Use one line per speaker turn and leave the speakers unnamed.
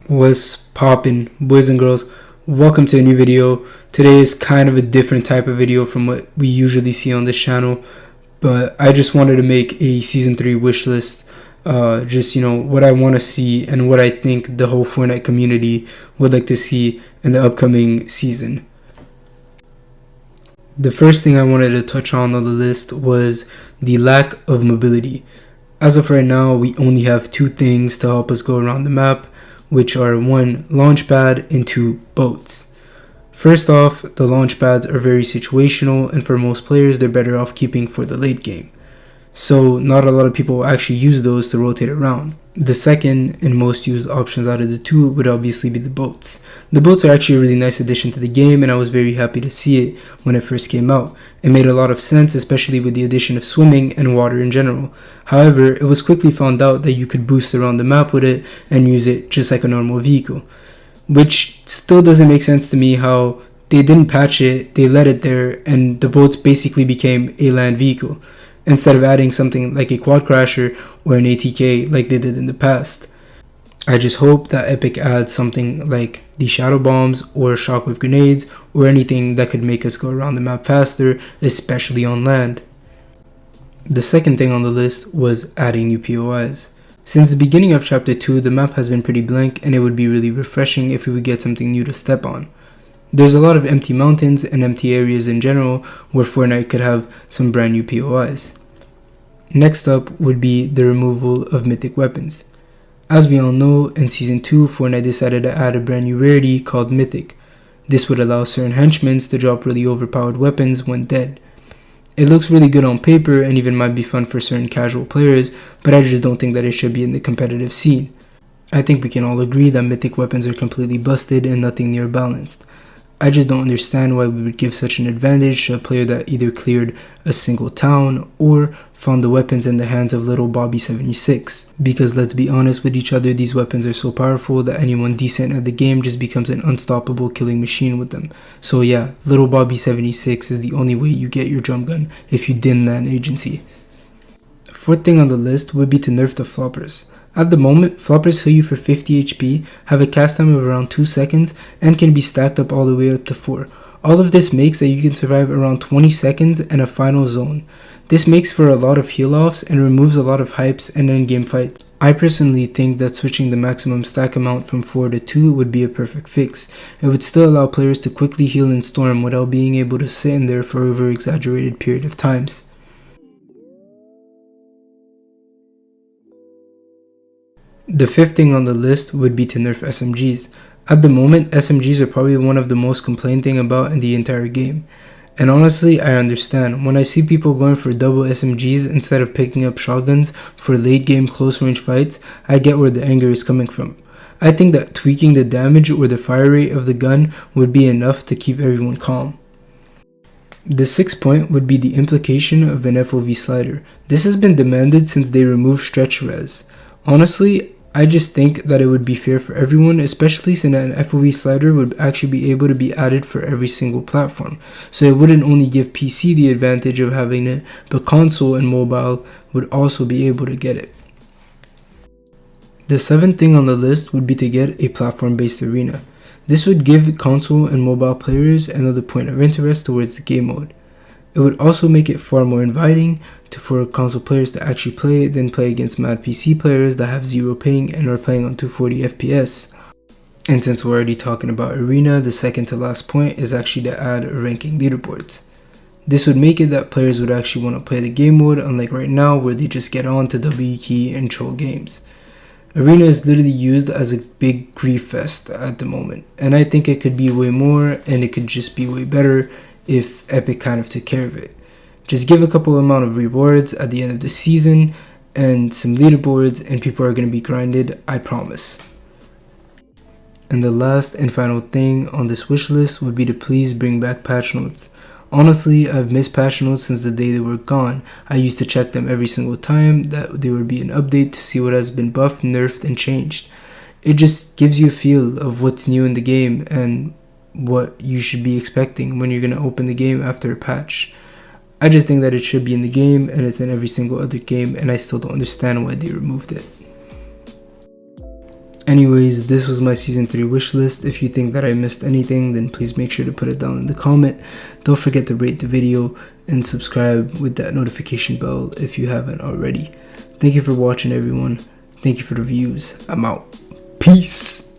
What's poppin', boys and girls? Welcome to a new video. Today is kind of a different type of video from what we usually see on this channel, but I just wanted to make a season 3 wish list. What I want to see and what I think the whole Fortnite community would like to see in the upcoming season. The first thing I wanted to touch on the list was the lack of mobility. As of right now, we only have two things to help us go around the map, which are 1, launchpad, and 2, boats. First off, the launchpads are very situational, and for most players they're better off keeping for the late game. So not a lot of people will actually use those to rotate around. The second and most used options out of the two would obviously be the boats. The boats are actually a really nice addition to the game, and I was very happy to see it when it first came out. It made a lot of sense, especially with the addition of swimming and water in general. However, it was quickly found out that you could boost around the map with it and use it just like a normal vehicle, which still doesn't make sense to me how they didn't patch it, they let it there, and the boats basically became a land vehicle, instead of adding something like a quad crasher or an ATK like they did in the past. I just hope that Epic adds something like the shadow bombs or shockwave grenades or anything that could make us go around the map faster, especially on land. The second thing on the list was adding new POIs. Since the beginning of chapter 2, the map has been pretty blank, and it would be really refreshing if we would get something new to step on. There's a lot of empty mountains and empty areas in general where Fortnite could have some brand new POIs. Next up would be the removal of mythic weapons. As we all know, in Season 2, Fortnite decided to add a brand new rarity called Mythic. This would allow certain henchmen to drop really overpowered weapons when dead. It looks really good on paper and even might be fun for certain casual players, but I just don't think that it should be in the competitive scene. I think we can all agree that mythic weapons are completely busted and nothing near balanced. I just don't understand why we would give such an advantage to a player that either cleared a single town or found the weapons in the hands of little Bobby 76. Because let's be honest with each other, these weapons are so powerful that anyone decent at the game just becomes an unstoppable killing machine with them. So yeah, little Bobby 76 is the only way you get your drum gun if you didn't land agency. Fourth thing on the list would be to nerf the floppers. At the moment, floppers heal you for 50 HP, have a cast time of around 2 seconds, and can be stacked up all the way up to 4. All of this makes that you can survive around 20 seconds and a final zone. This makes for a lot of heal offs and removes a lot of hypes and endgame fights. I personally think that switching the maximum stack amount from 4 to 2 would be a perfect fix. It would still allow players to quickly heal in Storm without being able to sit in there for an over-exaggerated period of times. The fifth thing on the list would be to nerf SMGs. At the moment, SMGs are probably one of the most complained thing about in the entire game. And honestly, I understand. When I see people going for double SMGs instead of picking up shotguns for late game close range fights, I get where the anger is coming from. I think that tweaking the damage or the fire rate of the gun would be enough to keep everyone calm. The sixth point would be the implication of an FOV slider. This has been demanded since they removed stretch res. Honestly, I just think that it would be fair for everyone, especially since an FOV slider would actually be able to be added for every single platform. So it wouldn't only give PC the advantage of having it, but console and mobile would also be able to get it. The seventh thing on the list would be to get a platform-based arena. This would give console and mobile players another point of interest towards the game mode. It would also make it far more inviting for console players to actually play than play against mad PC players that have zero ping and are playing on 240 FPS. And since we're already talking about arena, the second to last point is actually to add ranking leaderboards. This would make it that players would actually want to play the game mode, unlike right now where they just get on to W key and troll games. Arena is literally used as a big grief fest at the moment, and I think it could be way more and it could just be way better if Epic kind of took care of it. Just give a couple amount of rewards at the end of the season and some leaderboards and people are going to be grinded, I promise. And the last and final thing on this wish list would be to please bring back patch notes. Honestly, I've missed patch notes since the day they were gone. I used to check them every single time that there would be an update to see what has been buffed, nerfed, and changed. It just gives you a feel of what's new in the game and what you should be expecting when you're going to open the game after a patch. I just think that it should be in the game and it's in every single other game, and I still don't understand why they removed it. Anyways, this was my season 3 wish list. If you think that I missed anything, then please make sure to put it down in the comment. Don't forget to rate the video and subscribe with that notification bell if you haven't already. Thank you for watching, everyone. Thank you for the views. I'm out. Peace.